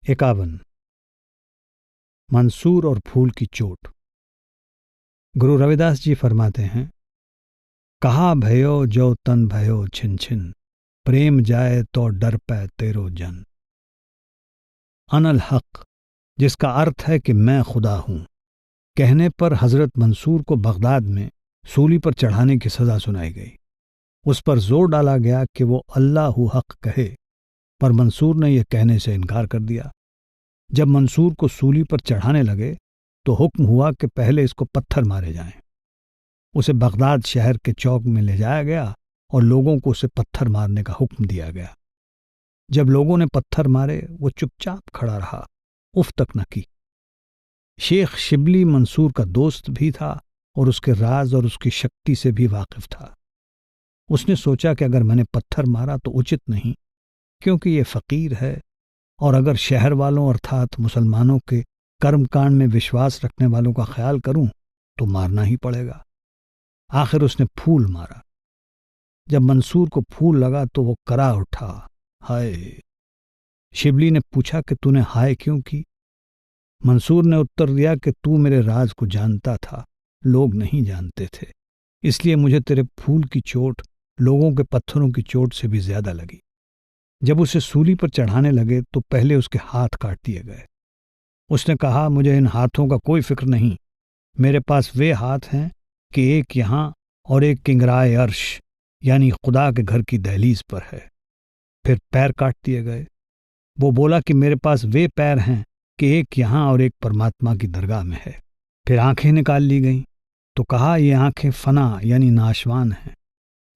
51। मंसूर और फूल की चोट। गुरु रविदास जी फरमाते हैं, कहा भयो जो तन भयो छिन छिन, प्रेम जाए तो डर पै तेरो जन। अनल हक, जिसका अर्थ है कि मैं खुदा हूं, कहने पर हजरत मंसूर को बगदाद में सूली पर चढ़ाने की सजा सुनाई गई। उस पर जोर डाला गया कि वो अल्लाहु हक कहे, पर मंसूर ने यह कहने से इनकार कर दिया। जब मंसूर को सूली पर चढ़ाने लगे तो हुक्म हुआ कि पहले इसको पत्थर मारे जाएं। उसे बगदाद शहर के चौक में ले जाया गया और लोगों को उसे पत्थर मारने का हुक्म दिया गया। जब लोगों ने पत्थर मारे वो चुपचाप खड़ा रहा, उफ तक न की। शेख शिबली मंसूर का दोस्त भी था और उसके राज और उसकी शक्ति से भी वाकिफ था। उसने सोचा कि अगर मैंने पत्थर मारा तो उचित नहीं, क्योंकि ये फकीर है, और अगर शहर वालों अर्थात मुसलमानों के कर्मकांड में विश्वास रखने वालों का ख्याल करूं तो मारना ही पड़ेगा। आखिर उसने फूल मारा। जब मंसूर को फूल लगा तो वो करा उठा, हाय। शिबली ने पूछा कि तूने हाय क्यों की? मंसूर ने उत्तर दिया कि तू मेरे राज को जानता था, लोग नहीं जानते थे, इसलिए मुझे तेरे फूल की चोट लोगों के पत्थरों की चोट से भी ज्यादा लगी। जब उसे सूली पर चढ़ाने लगे तो पहले उसके हाथ काट दिए गए। उसने कहा, मुझे इन हाथों का कोई फिक्र नहीं, मेरे पास वे हाथ हैं कि एक यहां और एक किंगराए अर्श यानी खुदा के घर की दहलीज पर है। फिर पैर काट दिए गए। वो बोला कि मेरे पास वे पैर हैं कि एक यहां और एक परमात्मा की दरगाह में है। फिर आंखें निकाल ली गईं तो कहा, ये आंखें फना यानी नाशवान हैं।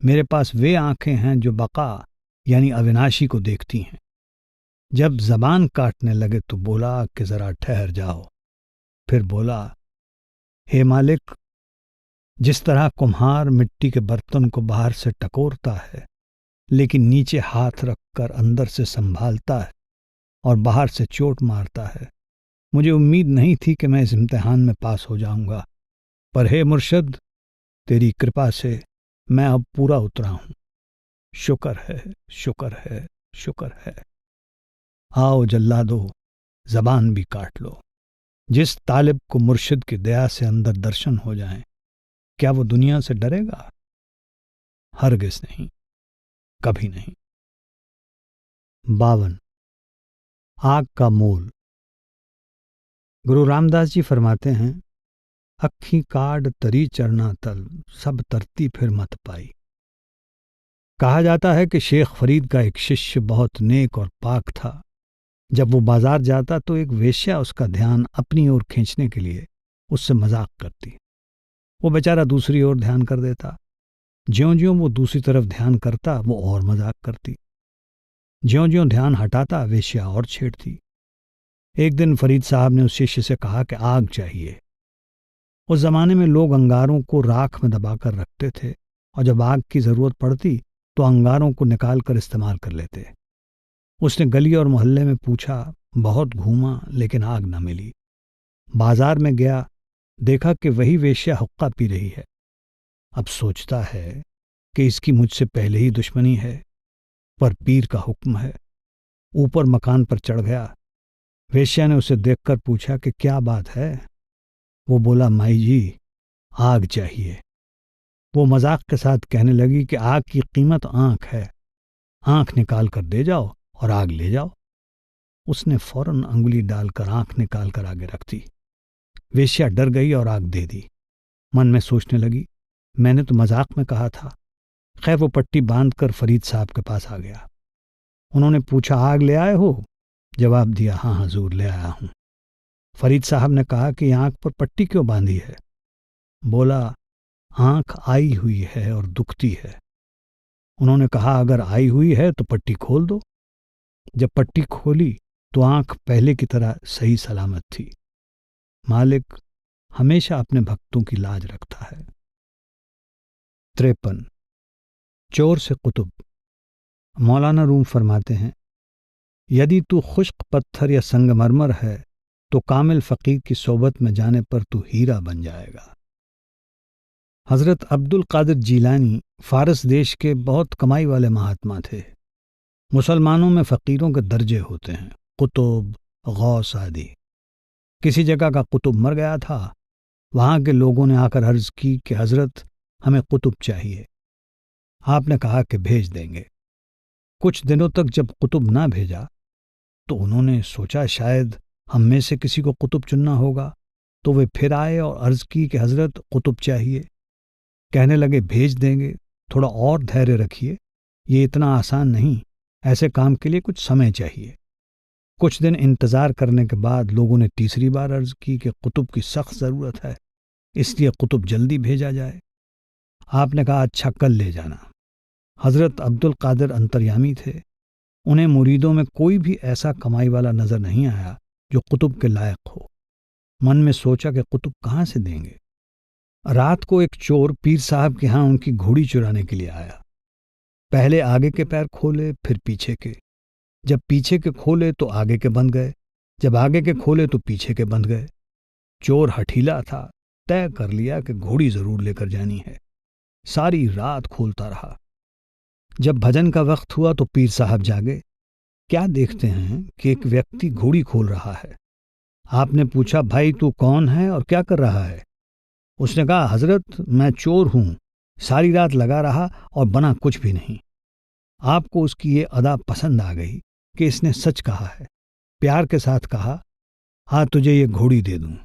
मेरे पास वे आंखें हैं जो बका यानी अविनाशी को देखती हैं। जब जबान काटने लगे तो बोला कि जरा ठहर जाओ। फिर बोला, हे मालिक, जिस तरह कुम्हार मिट्टी के बर्तन को बाहर से टकोरता है लेकिन नीचे हाथ रखकर अंदर से संभालता है और बाहर से चोट मारता है, मुझे उम्मीद नहीं थी कि मैं इस इम्तिहान में पास हो जाऊंगा, पर हे मुर्शद, तेरी कृपा से मैं अब पूरा उतरा हूं। शुक्र है, शुक्र है, शुक्र है। आओ जल्लादो, जबान भी काट लो। जिस तालिब को मुर्शिद की दया से अंदर दर्शन हो जाएं, क्या वो दुनिया से डरेगा? हरगिज नहीं, कभी नहीं। 52। आग का मोल। गुरु रामदास जी फरमाते हैं, अखी काड तरी चरना तल, सब तरती फिर मत पाई। कहा जाता है कि शेख फरीद का एक शिष्य बहुत नेक और पाक था। जब वो बाजार जाता तो एक वेश्या उसका ध्यान अपनी ओर खींचने के लिए उससे मजाक करती। वो बेचारा दूसरी ओर ध्यान कर देता। ज्यों-ज्यों वो दूसरी तरफ ध्यान करता वो और मजाक करती। ज्यों-ज्यों ध्यान हटाता वेश्या और छेड़ती। एक दिन फरीद साहब ने उस शिष्य से कहा कि आग चाहिए। उस जमाने में लोग अंगारों को राख में दबाकर रखते थे और जब आग की जरूरत पड़ती तो अंगारों को निकाल कर इस्तेमाल कर लेते। उसने गली और मोहल्ले में पूछा, बहुत घूमा लेकिन आग न मिली। बाजार में गया, देखा कि वही वेश्या हुक्का पी रही है। अब सोचता है कि इसकी मुझसे पहले ही दुश्मनी है, पर पीर का हुक्म है। ऊपर मकान पर चढ़ गया। वेश्या ने उसे देखकर पूछा कि क्या बात है? वो बोला, माई जी, आग चाहिए। वो मजाक के साथ कहने लगी कि आग की कीमत आंख है, आंख निकाल कर दे जाओ और आग ले जाओ। उसने फौरन अंगुली डालकर आंख निकाल कर आगे रख दी। वेश्या डर गई और आग दे दी। मन में सोचने लगी, मैंने तो मजाक में कहा था। खैर वो पट्टी बांधकर फरीद साहब के पास आ गया। उन्होंने पूछा, आग ले आए हो? जवाब दिया, हाँ हजूर, ले आया हूं। फरीद साहब ने कहा कि आंख पर पट्टी क्यों बांधी है? बोला, आंख आई हुई है और दुखती है। उन्होंने कहा, अगर आई हुई है तो पट्टी खोल दो। जब पट्टी खोली तो आंख पहले की तरह सही सलामत थी। मालिक हमेशा अपने भक्तों की लाज रखता है। 53। चोर से कुतुब। मौलाना रूम फरमाते हैं, यदि तू खुश्क पत्थर या संगमरमर है तो कामिल फकीर की सोबत में जाने पर तू हीरा बन जाएगा। हजरत अब्दुल कादिर जीलानी फारस देश के बहुत कमाई वाले महात्मा थे। मुसलमानों में फकीरों के दर्जे होते हैं, कुतुब, गौस आदि। किसी जगह का कुतुब मर गया था, वहां के लोगों ने आकर अर्ज की कि हजरत हमें कुतुब चाहिए। आपने कहा कि भेज देंगे। कुछ दिनों तक जब कुतुब ना भेजा तो उन्होंने सोचा शायद हम में से किसी को कुतुब चुनना होगा, तो वे फिर आए और अर्ज की कि हजरत कुतुब चाहिए। कहने लगे भेज देंगे, थोड़ा और धैर्य रखिए, ये इतना आसान नहीं, ऐसे काम के लिए कुछ समय चाहिए। कुछ दिन इंतजार करने के बाद लोगों ने तीसरी बार अर्ज की कि कुतुब की सख्त जरूरत है, इसलिए कुतुब जल्दी भेजा जाए। आपने कहा अच्छा कल ले जाना। हजरत अब्दुल कादिर अंतर्यामी थे, उन्हें मुरीदों में कोई भी ऐसा कमाई वाला नजर नहीं आया जो कुतुब के लायक हो। मन में सोचा कि कुतुब कहाँ से देंगे। रात को एक चोर पीर साहब के यहां उनकी घोड़ी चुराने के लिए आया। पहले आगे के पैर खोले, फिर पीछे के। जब पीछे के खोले तो आगे के बंद गए, जब आगे के खोले तो पीछे के बंद गए। चोर हठीला था, तय कर लिया कि घोड़ी जरूर लेकर जानी है। सारी रात खोलता रहा। जब भजन का वक्त हुआ तो पीर साहब जागे। क्या देखते हैं कि एक व्यक्ति घोड़ी खोल रहा है। आपने पूछा भाई तू कौन है और क्या कर रहा है। उसने कहा हजरत मैं चोर हूं, सारी रात लगा रहा और बना कुछ भी नहीं। आपको उसकी ये अदा पसंद आ गई कि इसने सच कहा है। प्यार के साथ कहा हाँ तुझे ये घोड़ी दे दूं।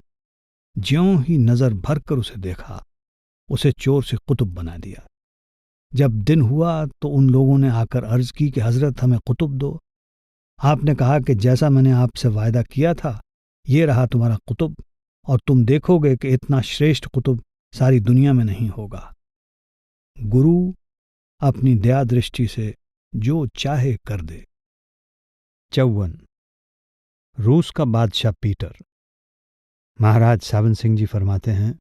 ज्यों ही नजर भर कर उसे देखा, उसे चोर से कुतुब बना दिया। जब दिन हुआ तो उन लोगों ने आकर अर्ज की कि हजरत हमें कुतुब दो। आपने कहा कि जैसा मैंने आपसे वायदा किया था ये रहा तुम्हारा कुतुब, और तुम देखोगे कि इतना श्रेष्ठ कुतुब सारी दुनिया में नहीं होगा। गुरु अपनी दया दृष्टि से जो चाहे कर दे। 54। रूस का बादशाह पीटर। महाराज सावन सिंह जी फरमाते हैं,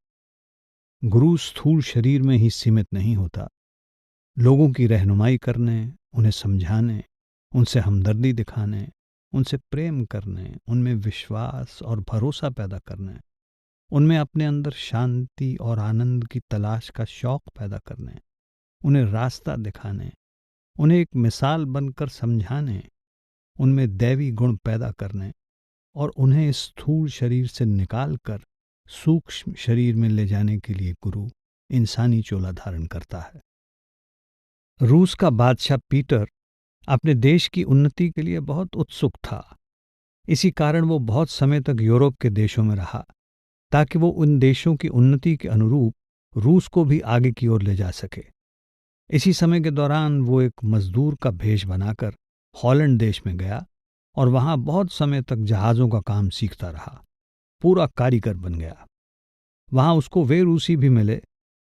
गुरु स्थूल शरीर में ही सीमित नहीं होता। लोगों की रहनुमाई करने, उन्हें समझाने, उनसे हमदर्दी दिखाने, उनसे प्रेम करने, उनमें विश्वास और भरोसा पैदा करने, उनमें अपने अंदर शांति और आनंद की तलाश का शौक पैदा करने, उन्हें रास्ता दिखाने, उन्हें एक मिसाल बनकर समझाने, उनमें दैवी गुण पैदा करने और उन्हें स्थूल शरीर से निकालकर सूक्ष्म शरीर में ले जाने के लिए गुरु इंसानी चोला धारण करता है। रूस का बादशाह पीटर अपने देश की उन्नति के लिए बहुत उत्सुक था। इसी कारण वो बहुत समय तक यूरोप के देशों में रहा, ताकि वो उन देशों की उन्नति के अनुरूप रूस को भी आगे की ओर ले जा सके। इसी समय के दौरान वो एक मजदूर का भेष बनाकर हॉलैंड देश में गया और वहां बहुत समय तक जहाज़ों का काम सीखता रहा। पूरा कारीगर बन गया। वहां उसको वे रूसी भी मिले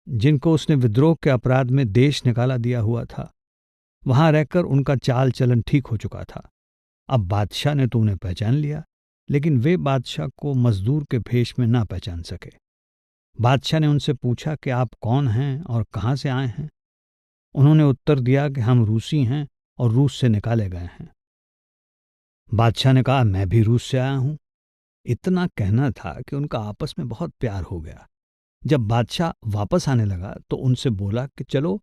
जिनको उसने विद्रोह के अपराध में देश निकाला दिया हुआ था। वहां रहकर उनका चाल चलन ठीक हो चुका था। अब बादशाह ने तो उन्हें पहचान लिया, लेकिन वे बादशाह को मजदूर के भेष में ना पहचान सके। बादशाह ने उनसे पूछा कि आप कौन हैं और कहां से आए हैं। उन्होंने उत्तर दिया कि हम रूसी हैं और रूस से निकाले गए हैं। बादशाह ने कहा मैं भी रूस से आया हूं। इतना कहना था कि उनका आपस में बहुत प्यार हो गया। जब बादशाह वापस आने लगा तो उनसे बोला कि चलो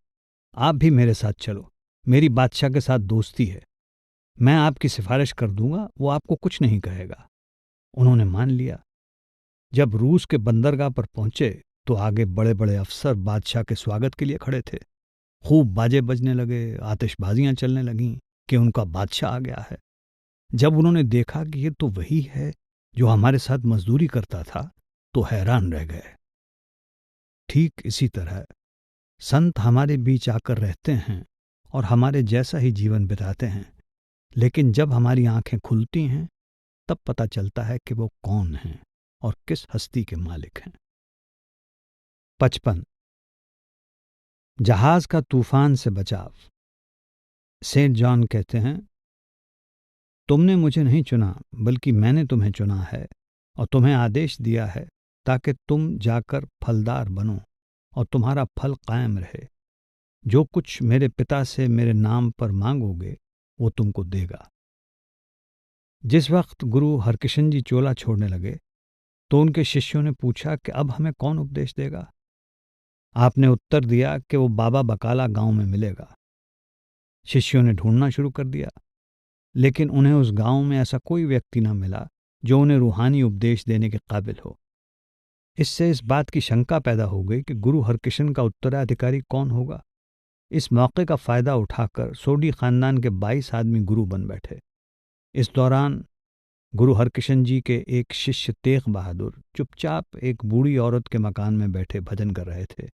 आप भी मेरे साथ चलो, मेरी बादशाह के साथ दोस्ती है, मैं आपकी सिफारिश कर दूंगा, वो आपको कुछ नहीं कहेगा। उन्होंने मान लिया। जब रूस के बंदरगाह पर पहुंचे तो आगे बड़े बड़े अफसर बादशाह के स्वागत के लिए खड़े थे। खूब बाजे बजने लगे, आतिशबाजियां चलने लगीं कि उनका बादशाह आ गया है। जब उन्होंने देखा कि ये तो वही है जो हमारे साथ मजदूरी करता था, तो हैरान रह गए। ठीक इसी तरह संत हमारे बीच आकर रहते हैं और हमारे जैसा ही जीवन बिताते हैं, लेकिन जब हमारी आंखें खुलती हैं तब पता चलता है कि वो कौन हैं और किस हस्ती के मालिक हैं। 55। जहाज का तूफान से बचाव। सेंट जॉन कहते हैं, तुमने मुझे नहीं चुना बल्कि मैंने तुम्हें चुना है और तुम्हें आदेश दिया है ताकि तुम जाकर फलदार बनो और तुम्हारा फल कायम रहे। जो कुछ मेरे पिता से मेरे नाम पर मांगोगे वो तुमको देगा। जिस वक्त गुरु हरकिशन जी चोला छोड़ने लगे तो उनके शिष्यों ने पूछा कि अब हमें कौन उपदेश देगा। आपने उत्तर दिया कि वो बाबा बकाला गांव में मिलेगा। शिष्यों ने ढूंढना शुरू कर दिया, लेकिन उन्हें उस गांव में ऐसा कोई व्यक्ति न मिला जो उन्हें रूहानी उपदेश देने के काबिल हो। इससे इस बात की शंका पैदा हो गई कि गुरु हरकिशन का उत्तराधिकारी कौन होगा। इस मौके का फायदा उठाकर सोडी खानदान के 22 आदमी गुरु बन बैठे। इस दौरान गुरु हरकिशन जी के एक शिष्य तेग बहादुर चुपचाप एक बूढ़ी औरत के मकान में बैठे भजन कर रहे थे,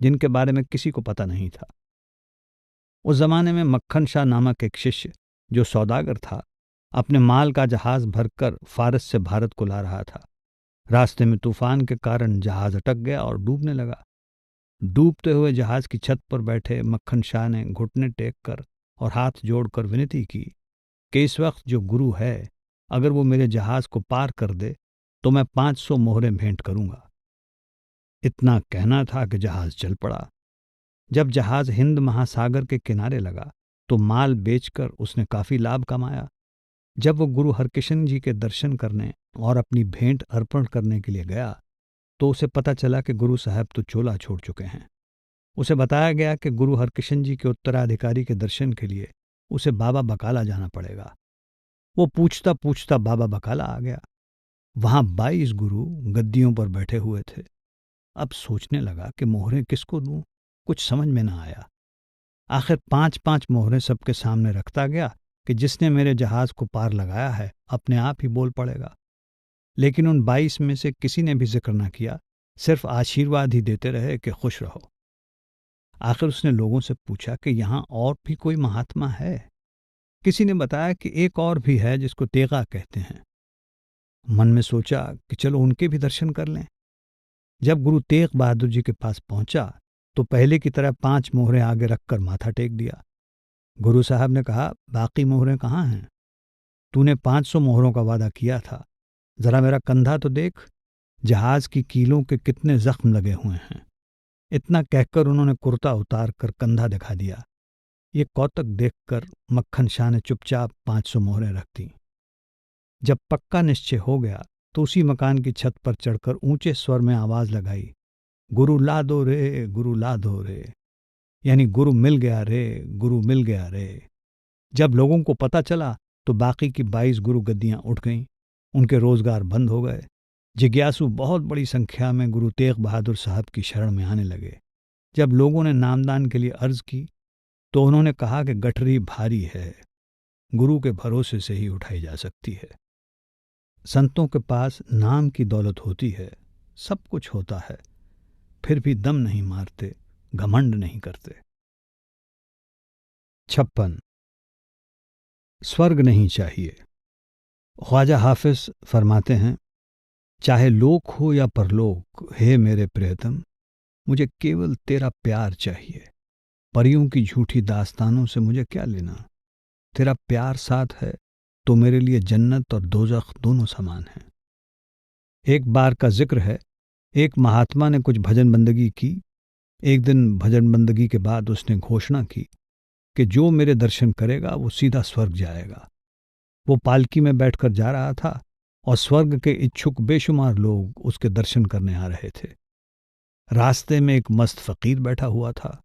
जिनके बारे में किसी को पता नहीं था। उस जमाने में मक्खन शाह नामक एक शिष्य, जो सौदागर था, अपने माल का जहाज भरकर फारस से भारत को ला रहा था। रास्ते में तूफान के कारण जहाज अटक गया और डूबने लगा। डूबते हुए जहाज की छत पर बैठे मक्खन शाह ने घुटने टेक कर और हाथ जोड़कर विनती की कि इस वक्त जो गुरु है, अगर वो मेरे जहाज को पार कर दे तो मैं 500 मोहरें भेंट करूंगा। इतना कहना था कि जहाज चल पड़ा। जब जहाज हिंद महासागर के किनारे लगा तो माल बेचकर उसने काफी लाभ कमाया। जब वो गुरु हरकिशन जी के दर्शन करने और अपनी भेंट अर्पण करने के लिए गया तो उसे पता चला कि गुरु साहब तो चोला छोड़ चुके हैं। उसे बताया गया कि गुरु हरकिशन जी के उत्तराधिकारी के दर्शन के लिए उसे बाबा बकाला जाना पड़ेगा। वो पूछता पूछता बाबा बकाला आ गया। वहां 22 गुरु गद्दियों पर बैठे हुए थे। अब सोचने लगा कि मोहरें किसको दूं, कुछ समझ में ना आया। आखिर 5-5 मोहरें सबके सामने रखता गया कि जिसने मेरे जहाज को पार लगाया है अपने आप ही बोल पड़ेगा। लेकिन उन 22 में से किसी ने भी जिक्र न किया, सिर्फ आशीर्वाद ही देते रहे कि खुश रहो। आखिर उसने लोगों से पूछा कि यहां और भी कोई महात्मा है। किसी ने बताया कि एक और भी है जिसको तेगा कहते हैं। मन में सोचा कि चलो उनके भी दर्शन कर लें। जब गुरु तेग बहादुर जी के पास पहुंचा तो पहले की तरह 5 मोहरें आगे रखकर माथा टेक दिया। गुरु साहब ने कहा, बाकी मोहरें कहाँ हैं? तूने 500 मोहरों का वादा किया था, जरा मेरा कंधा तो देख, जहाज की कीलों के कितने जख्म लगे हुए हैं। इतना कहकर उन्होंने कुर्ता उतार कर कंधा दिखा दिया। ये कौतक देखकर मक्खन शाह ने चुपचाप 500 मोहरें रख दी। जब पक्का निश्चय हो गया तो उसी मकान की छत पर चढ़कर ऊंचे स्वर में आवाज लगाई, गुरु ला दो रे, गुरु ला दो रे, यानी गुरु मिल गया रे, गुरु मिल गया रे। जब लोगों को पता चला तो बाकी की 22 गुरु गद्दियां उठ गईं। उनके रोजगार बंद हो गए। जिज्ञासु बहुत बड़ी संख्या में गुरु तेग बहादुर साहब की शरण में आने लगे। जब लोगों ने नामदान के लिए अर्ज की तो उन्होंने कहा कि गठरी भारी है, गुरु के भरोसे से ही उठाई जा सकती है। संतों के पास नाम की दौलत होती है, सब कुछ होता है, फिर भी दम नहीं मारते, घमंड नहीं करते। 56 स्वर्ग नहीं चाहिए। ख्वाजा हाफिज फरमाते हैं, चाहे लोक हो या परलोक, हे मेरे प्रियतम, मुझे केवल तेरा प्यार चाहिए। परियों की झूठी दास्तानों से मुझे क्या लेना। तेरा प्यार साथ है तो मेरे लिए जन्नत और दोजख दोनों समान हैं। एक बार का जिक्र है, एक महात्मा ने कुछ भजन बंदगी की। एक दिन भजन बंदगी के बाद उसने घोषणा की कि जो मेरे दर्शन करेगा वो सीधा स्वर्ग जाएगा। वो पालकी में बैठकर जा रहा था और स्वर्ग के इच्छुक बेशुमार लोग उसके दर्शन करने आ रहे थे। रास्ते में एक मस्त फकीर बैठा हुआ था।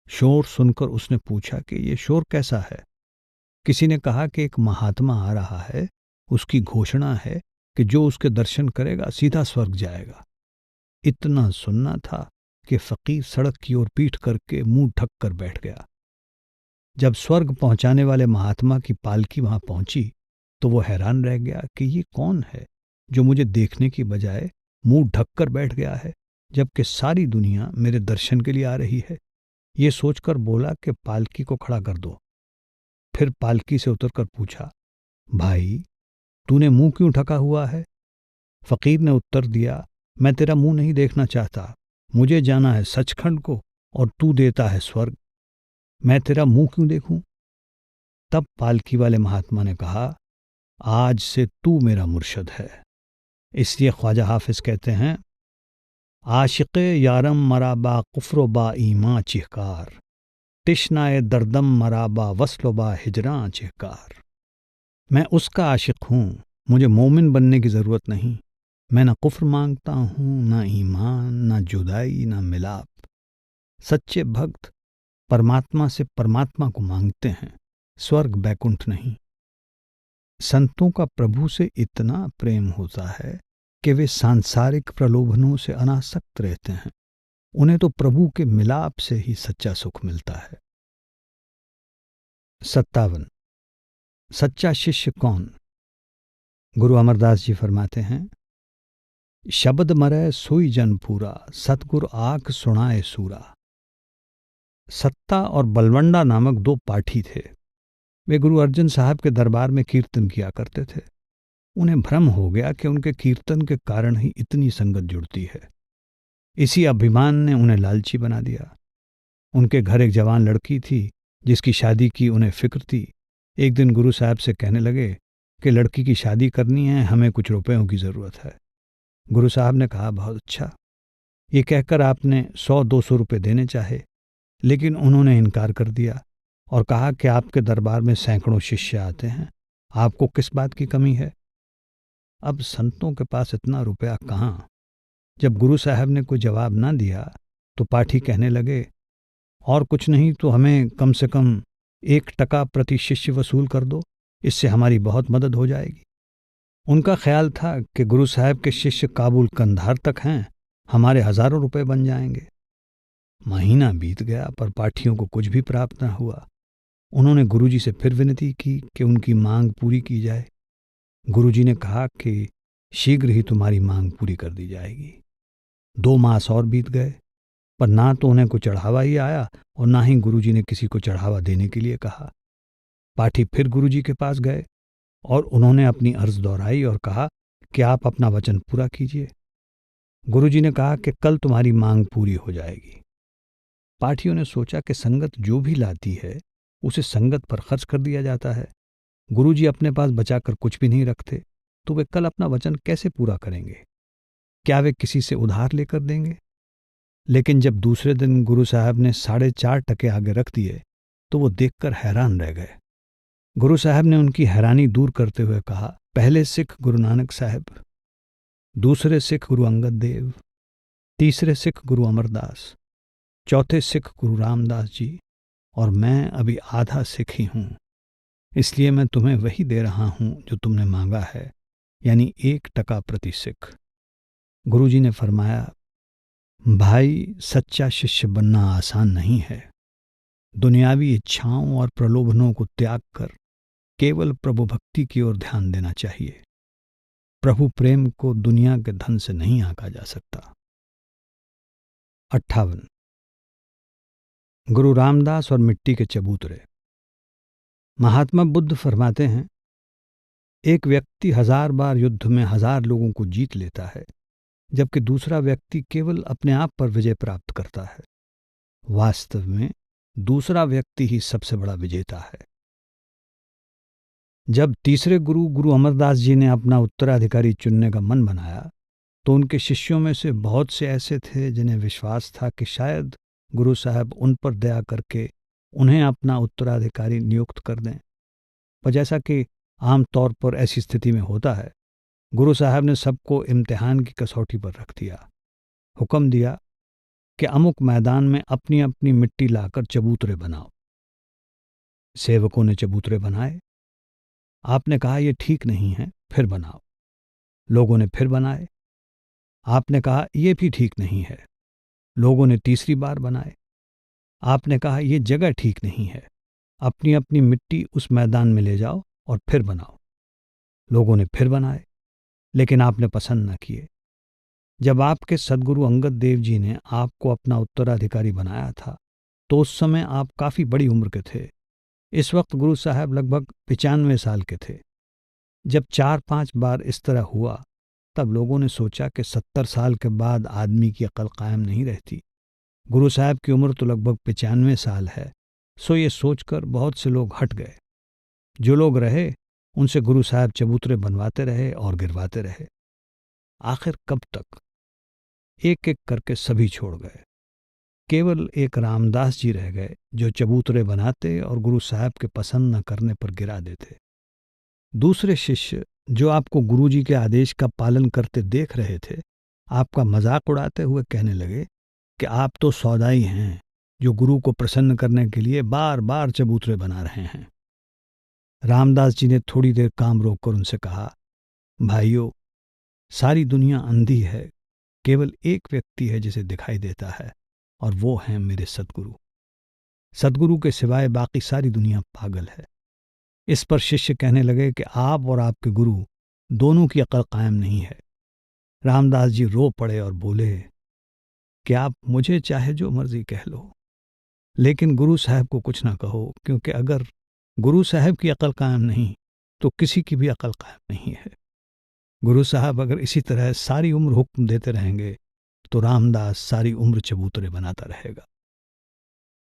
शोर सुनकर उसने पूछा कि ये शोर कैसा है। किसी ने कहा कि एक महात्मा आ रहा है, उसकी घोषणा है कि जो उसके दर्शन करेगा सीधा स्वर्ग जाएगा। इतना सुनना था कि फकीर सड़क की ओर पीठ करके मुंह ढक कर बैठ गया। जब स्वर्ग पहुंचाने वाले महात्मा की पालकी वहां पहुंची तो वो हैरान रह गया कि ये कौन है जो मुझे देखने की बजाय मुंह ढक कर बैठ गया है, जबकि सारी दुनिया मेरे दर्शन के लिए आ रही है। ये सोचकर बोला कि पालकी को खड़ा कर दो। फिर पालकी से उतरकर पूछा, भाई तूने मुंह क्यों ढका हुआ है? फकीर ने उत्तर दिया, मैं तेरा मुंह नहीं देखना चाहता, मुझे जाना है सचखंड को और तू देता है स्वर्ग, मैं तेरा मुंह क्यों देखूं? तब पालकी वाले महात्मा ने कहा, आज से तू मेरा मुर्शद है। इसलिए ख्वाजा हाफिज कहते हैं, आशिक़े यारम मराबा कुफ्र बा ईमा चिहकार, तिश्नाए दर्दम मराबा वस्ल बा हिजरां चिहकार। मैं उसका आशिक हूं, मुझे मोमिन बनने की जरूरत नहीं। मैं ना कुफ्र मांगता हूं, ना ईमान, ना जुदाई, ना मिलाप। सच्चे भक्त परमात्मा से परमात्मा को मांगते हैं, स्वर्ग बैकुंठ नहीं। संतों का प्रभु से इतना प्रेम होता है कि वे सांसारिक प्रलोभनों से अनासक्त रहते हैं। उन्हें तो प्रभु के मिलाप से ही सच्चा सुख मिलता है। 57। सच्चा शिष्य कौन? गुरु अमरदास जी फरमाते हैं, शब्द मरै सोई जन पूरा, सतगुर आख सुनाए सूरा। सत्ता और बलवंडा नामक दो पाठी थे। वे गुरु अर्जन साहब के दरबार में कीर्तन किया करते थे। उन्हें भ्रम हो गया कि उनके कीर्तन के कारण ही इतनी संगत जुड़ती है। इसी अभिमान ने उन्हें लालची बना दिया। उनके घर एक जवान लड़की थी जिसकी शादी की उन्हें फिक्र थी। एक दिन गुरु साहब से कहने लगे कि लड़की की शादी करनी है, हमें कुछ रुपयों की ज़रूरत है। गुरु साहब ने कहा, बहुत अच्छा। ये कहकर आपने 100-200 रुपये देने चाहे, लेकिन उन्होंने इनकार कर दिया और कहा कि आपके दरबार में सैकड़ों शिष्य आते हैं, आपको किस बात की कमी है। अब संतों के पास इतना रुपया कहाँ। जब गुरु साहब ने कोई जवाब ना दिया तो पाठी कहने लगे, और कुछ नहीं तो हमें कम से कम 1% प्रति शिष्य वसूल कर दो, इससे हमारी बहुत मदद हो जाएगी। उनका ख्याल था कि गुरु साहब के शिष्य काबुल कंधार तक हैं, हमारे हजारों रुपए बन जाएंगे। महीना बीत गया पर पाठियों को कुछ भी प्राप्त न हुआ। उन्होंने गुरुजी से फिर विनती की कि उनकी मांग पूरी की जाए। गुरुजी ने कहा कि शीघ्र ही तुम्हारी मांग पूरी कर दी जाएगी। 2 मास और बीत गए पर ना तो उन्हें कोई चढ़ावा ही आया और ना ही गुरुजी ने किसी को चढ़ावा देने के लिए कहा। पाठी फिर गुरुजी के पास गए और उन्होंने अपनी अर्ज दोहराई और कहा कि आप अपना वचन पूरा कीजिए। गुरुजी ने कहा कि कल तुम्हारी मांग पूरी हो जाएगी। पाठियों ने सोचा कि संगत जो भी लाती है उसे संगत पर खर्च कर दिया जाता है। गुरुजी अपने पास बचाकर कुछ भी नहीं रखते, तो वे कल अपना वचन कैसे पूरा करेंगे? क्या वे किसी से उधार लेकर देंगे? लेकिन जब दूसरे दिन गुरु साहब ने 4.5 टके आगे रख दिए तो वो देखकर हैरान रह गए। गुरु साहब ने उनकी हैरानी दूर करते हुए कहा, पहले सिख गुरु नानक साहब, दूसरे सिख गुरु अंगद देव, तीसरे सिख गुरु अमरदास, चौथे सिख गुरु रामदास जी, और मैं अभी आधा सिख ही हूं। इसलिए मैं तुम्हें वही दे रहा हूं जो तुमने मांगा है, यानी 1% प्रति सिख। गुरुजी ने फरमाया, भाई, सच्चा शिष्य बनना आसान नहीं है। दुनियावी इच्छाओं और प्रलोभनों को त्याग कर केवल प्रभु भक्ति की ओर ध्यान देना चाहिए। प्रभु प्रेम को दुनिया के धन से नहीं आंका जा सकता। 58। गुरु रामदास और मिट्टी के चबूतरे। महात्मा बुद्ध फरमाते हैं, एक व्यक्ति 1000 बार युद्ध में 1000 लोगों को जीत लेता है, जबकि दूसरा व्यक्ति केवल अपने आप पर विजय प्राप्त करता है। वास्तव में दूसरा व्यक्ति ही सबसे बड़ा विजेता है। जब तीसरे गुरु गुरु अमरदास जी ने अपना उत्तराधिकारी चुनने का मन बनाया तो उनके शिष्यों में से बहुत से ऐसे थे जिन्हें विश्वास था कि शायद गुरु साहब उन पर दया करके उन्हें अपना उत्तराधिकारी नियुक्त कर दें। पर जैसा कि आम तौर पर ऐसी स्थिति में होता है, गुरु साहब ने सबको इम्तिहान की कसौटी पर रख दिया। हुक्म दिया कि अमुक मैदान में अपनी अपनी मिट्टी लाकर चबूतरे बनाओ। सेवकों ने चबूतरे बनाए। आपने कहा यह ठीक नहीं है, फिर बनाओ। लोगों ने फिर बनाए। आपने कहा यह भी ठीक नहीं है। लोगों ने तीसरी बार बनाए। आपने कहा यह जगह ठीक नहीं है, अपनी अपनी मिट्टी उस मैदान में ले जाओ और फिर बनाओ। लोगों ने फिर बनाए, लेकिन आपने पसंद न किए। जब आपके सदगुरु अंगद देव जी ने आपको अपना उत्तराधिकारी बनाया था तो उस समय आप काफी बड़ी उम्र के थे। इस वक्त गुरु साहब लगभग 95 साल के थे। जब 4-5 बार इस तरह हुआ तब लोगों ने सोचा कि 70 साल के बाद आदमी की अकल कायम नहीं रहती। गुरु साहब की उम्र तो लगभग 95 साल है, सो ये सोचकर बहुत से लोग हट गए। जो लोग रहे उनसे गुरु साहब चबूतरे बनवाते रहे और गिरवाते रहे। आखिर कब तक? एक एक करके सभी छोड़ गए। केवल एक रामदास जी रह गए जो चबूतरे बनाते और गुरु साहब के पसंद न करने पर गिरा देते। दूसरे शिष्य जो आपको गुरुजी के आदेश का पालन करते देख रहे थे, आपका मजाक उड़ाते हुए कहने लगे कि आप तो सौदाई हैं जो गुरु को प्रसन्न करने के लिए बार बार चबूतरे बना रहे हैं। रामदास जी ने थोड़ी देर काम रोककर उनसे कहा, भाइयों, सारी दुनिया अंधी है, केवल एक व्यक्ति है जिसे दिखाई देता है, और वो हैं मेरे सदगुरु। सदगुरु के सिवाय बाकी सारी दुनिया पागल है। इस पर शिष्य कहने लगे कि आप और आपके गुरु दोनों की अकल कायम नहीं है। रामदास जी रो पड़े और बोले कि आप मुझे चाहे जो मर्जी कह लो, लेकिन गुरु साहब को कुछ ना कहो, क्योंकि अगर गुरु साहब की अकल कायम नहीं तो किसी की भी अकल कायम नहीं है। गुरु साहब अगर इसी तरह सारी उम्र हुक्म देते रहेंगे तो रामदास सारी उम्र चबूतरे बनाता रहेगा।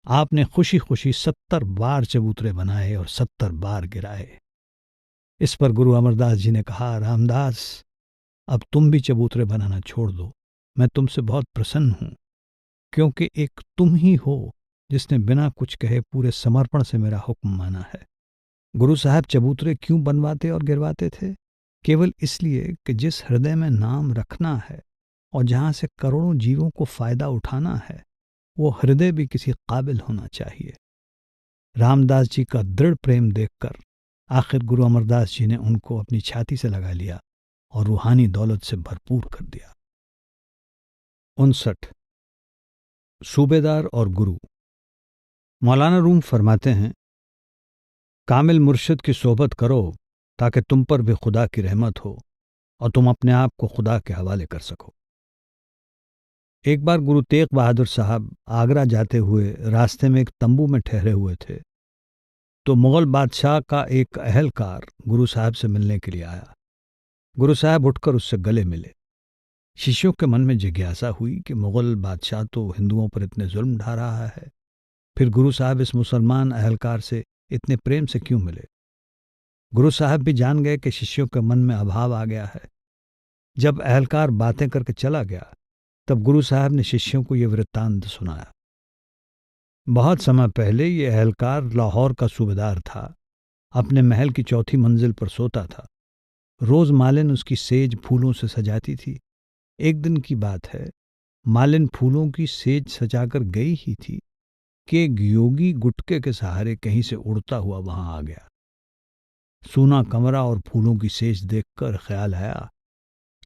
आपने खुशी खुशी 70 बार चबूतरे बनाए और 70 बार गिराए। इस पर गुरु अमरदास जी ने कहा, रामदास, अब तुम भी चबूतरे बनाना छोड़ दो। मैं तुमसे बहुत प्रसन्न हूं, क्योंकि एक तुम ही हो जिसने बिना कुछ कहे पूरे समर्पण से मेरा हुक्म माना है। गुरु साहब चबूतरे क्यों बनवाते और गिरवाते थे? केवल इसलिए कि जिस हृदय में नाम रखना है और जहां से करोड़ों जीवों को फायदा उठाना है, वो हृदय भी किसी काबिल होना चाहिए। रामदास जी का दृढ़ प्रेम देखकर आखिर गुरु अमरदास जी ने उनको अपनी छाती से लगा लिया और रूहानी दौलत से भरपूर कर दिया। 59। सूबेदार और गुरु। मौलाना रूम फरमाते हैं, कामिल मुर्शिद की सोहबत करो ताकि तुम पर भी खुदा की रहमत हो और तुम अपने आप को खुदा के हवाले कर सको। एक बार गुरु तेग बहादुर साहब आगरा जाते हुए रास्ते में एक तंबू में ठहरे हुए थे, तो मुगल बादशाह का एक अहलकार गुरु साहब से मिलने के लिए आया। गुरु साहब उठकर उससे गले मिले। शिष्यों के मन में जिज्ञासा हुई कि मुगल बादशाह तो हिंदुओं पर इतने जुल्म ढा रहा है, फिर गुरु साहब इस मुसलमान अहलकार से इतने प्रेम से क्यों मिले। गुरु साहब भी जान गए कि शिष्यों के मन में अभाव आ गया है। जब अहलकार बातें करके चला गया, तब गुरु साहब ने शिष्यों को यह वृत्तांत सुनाया। बहुत समय पहले ये अहलकार लाहौर का सूबेदार था। अपने महल की चौथी मंजिल पर सोता था। रोज मालिन उसकी सेज फूलों से सजाती थी। एक दिन की बात है, मालिन फूलों की सेज सजाकर गई ही थी कि एक योगी गुटके के सहारे कहीं से उड़ता हुआ वहां आ गया। सूना कमरा और फूलों की सेज देखकर ख्याल आया,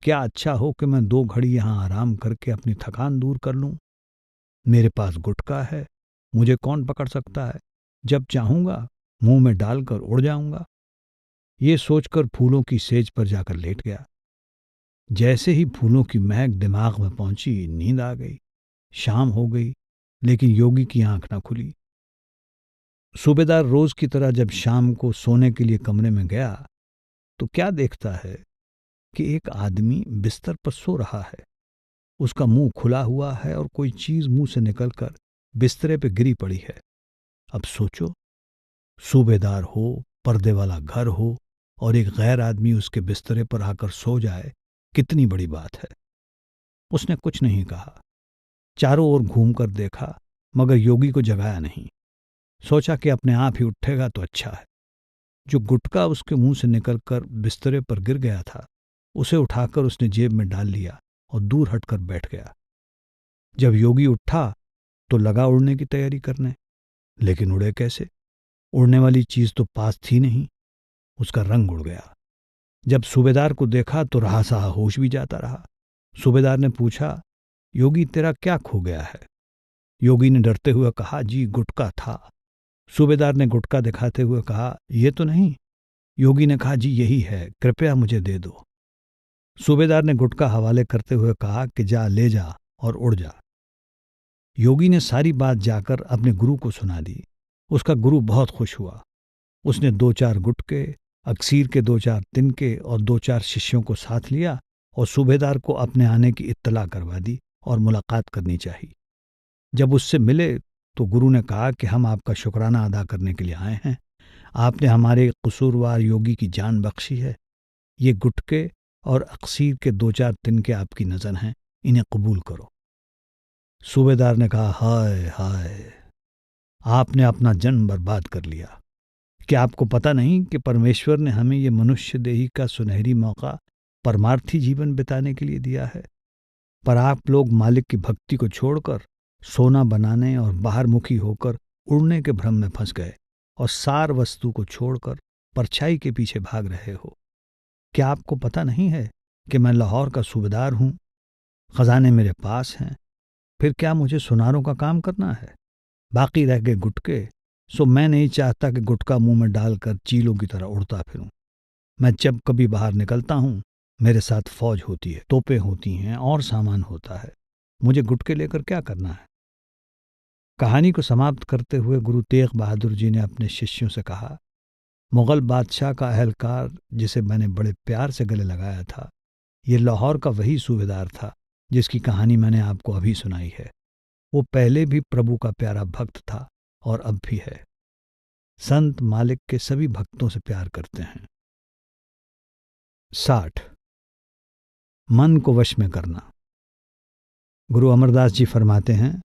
क्या अच्छा हो कि मैं 2 घड़ी यहां आराम करके अपनी थकान दूर कर लूं। मेरे पास गुटका है, मुझे कौन पकड़ सकता है। जब चाहूंगा मुंह में डालकर उड़ जाऊंगा। ये सोचकर फूलों की सेज पर जाकर लेट गया। जैसे ही फूलों की महक दिमाग में पहुंची, नींद आ गई। शाम हो गई, लेकिन योगी की आंख न खुली। सूबेदार रोज की तरह जब शाम को सोने के लिए कमरे में गया, तो क्या देखता है कि एक आदमी बिस्तर पर सो रहा है। उसका मुंह खुला हुआ है और कोई चीज मुंह से निकलकर बिस्तरे पे गिरी पड़ी है। अब सोचो, सूबेदार हो, पर्दे वाला घर हो और एक गैर आदमी उसके बिस्तरे पर आकर सो जाए, कितनी बड़ी बात है। उसने कुछ नहीं कहा। चारों ओर घूमकर देखा, मगर योगी को जगाया नहीं। सोचा कि अपने आप ही उठेगा तो अच्छा है। जो गुटका उसके मुंह से निकलकर बिस्तरे पर गिर गया था, उसे उठाकर उसने जेब में डाल लिया और दूर हटकर बैठ गया। जब योगी उठा तो लगा उड़ने की तैयारी करने, लेकिन उड़े कैसे? उड़ने वाली चीज तो पास थी नहीं। उसका रंग उड़ गया। जब सूबेदार को देखा तो रहा सहा होश भी जाता रहा। सूबेदार ने पूछा, योगी तेरा क्या खो गया है? योगी ने डरते हुए कहा, जी गुटका था। सूबेदार ने गुटका दिखाते हुए कहा, यह तो नहीं। योगी ने कहा, जी यही है, कृपया मुझे दे दो। सूबेदार ने गुटका हवाले करते हुए कहा कि जा ले जा और उड़ जा। योगी ने सारी बात जाकर अपने गुरु को सुना दी। उसका गुरु बहुत खुश हुआ। उसने 2-4 गुटके, अक्सीर के 2-4 तिनके और 2-4 शिष्यों को साथ लिया और सूबेदार को अपने आने की इत्तला करवा दी और मुलाकात करनी चाहिए। जब उससे मिले तो गुरु ने कहा कि हम आपका शुक्राना अदा करने के लिए आए हैं। आपने हमारे कसूरवार योगी की जान बख्शी है। ये गुटके और अक्सीर के 2-4 तिनके आपकी नजर हैं, इन्हें कबूल करो। सूबेदार ने कहा, हाय हाय, आपने अपना जन्म बर्बाद कर लिया। क्या आपको पता नहीं कि परमेश्वर ने हमें ये मनुष्य देही का सुनहरी मौका परमार्थी जीवन बिताने के लिए दिया है? पर आप लोग मालिक की भक्ति को छोड़कर सोना बनाने और बाहर मुखी होकर उड़ने के भ्रम में फंस गए और सार वस्तु को छोड़कर परछाई के पीछे भाग रहे हो। क्या आपको पता नहीं है कि मैं लाहौर का सूबेदार हूं? खजाने मेरे पास हैं। फिर क्या मुझे सुनारों का काम करना है? बाकी रह गए गुटके, सो मैं नहीं चाहता कि गुटका मुंह में डालकर चीलों की तरह उड़ता फिरूं। मैं जब कभी बाहर निकलता हूं, मेरे साथ फौज होती है, तोपें होती हैं और सामान होता है। मुझे गुटके लेकर क्या करना है? कहानी को समाप्त करते हुए गुरु तेग बहादुर जी ने अपने शिष्यों से कहा, मुगल बादशाह का अहलकार जिसे मैंने बड़े प्यार से गले लगाया था, ये लाहौर का वही सूबेदार था जिसकी कहानी मैंने आपको अभी सुनाई है। वो पहले भी प्रभु का प्यारा भक्त था और अब भी है। संत मालिक के सभी भक्तों से प्यार करते हैं। 60 मन को वश में करना। गुरु अमरदास जी फरमाते हैं,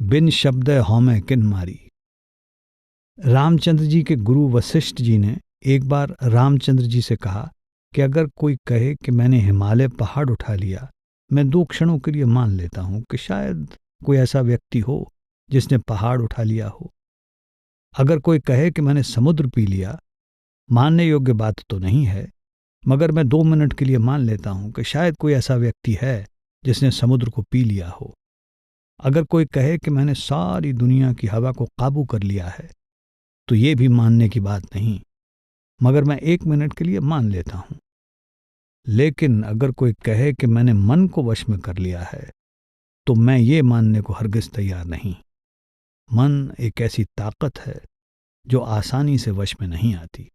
बिन शब्द हौमे किन मारी। रामचंद्र जी के गुरु वशिष्ठ जी ने एक बार रामचंद्र जी से कहा कि अगर कोई कहे कि मैंने हिमालय पहाड़ उठा लिया, मैं 2 क्षणों के लिए मान लेता हूं कि शायद कोई ऐसा व्यक्ति हो जिसने पहाड़ उठा लिया हो। अगर कोई कहे कि मैंने समुद्र पी लिया, मानने योग्य बात तो नहीं है, मगर मैं 2 मिनट के लिए मान लेता हूं कि शायद कोई ऐसा व्यक्ति है जिसने समुद्र को पी लिया हो। अगर कोई कहे कि मैंने सारी दुनिया की हवा को काबू कर लिया है, तो ये भी मानने की बात नहीं, मगर मैं 1 मिनट के लिए मान लेता हूं। लेकिन अगर कोई कहे कि मैंने मन को वश में कर लिया है, तो मैं ये मानने को हरगिज तैयार नहीं। मन एक ऐसी ताकत है जो आसानी से वश में नहीं आती।